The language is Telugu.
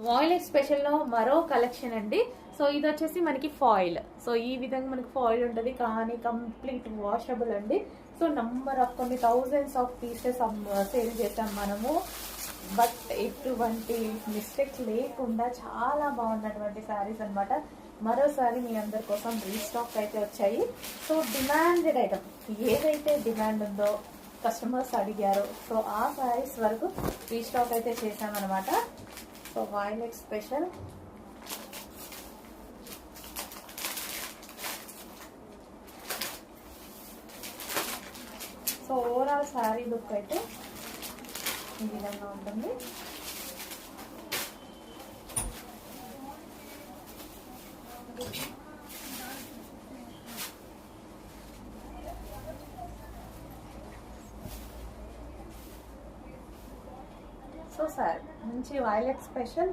వాయిలెట్ స్పెషల్ లో మరో కలెక్షన్ అండి. సో ఇది వచ్చేసి మనకి ఫాయిల్. సో ఈ విధంగా మనకి ఫాయిల్ ఉంటుంది, కానీ కంప్లీట్ వాషబుల్ అండి. సో నంబర్ ఆఫ్ కొన్ని థౌజండ్స్ ఆఫ్ పీసెస్ సేల్ చేసాం మనము. బట్ ఎటువంటి మిస్టేక్స్ లేకుండా చాలా బాగున్నటువంటి శారీస్ అనమాట. మరోసారి మీ అందరి కోసం రీస్టాక్ అయితే వచ్చాయి. సో డిమాండెడ్ ఐటమ్, ఏదైతే డిమాండ్ ఉందో కస్టమర్స్ అడిగారో సో ఆ శారీస్ వరకు రీస్టాక్ అయితే చేసామన్నమాట. So violet special. So overall sari look అయితే ఈ విధంగా ఉంటుంది. సో సార్ మంచి వాయిలెట్ స్పెషల్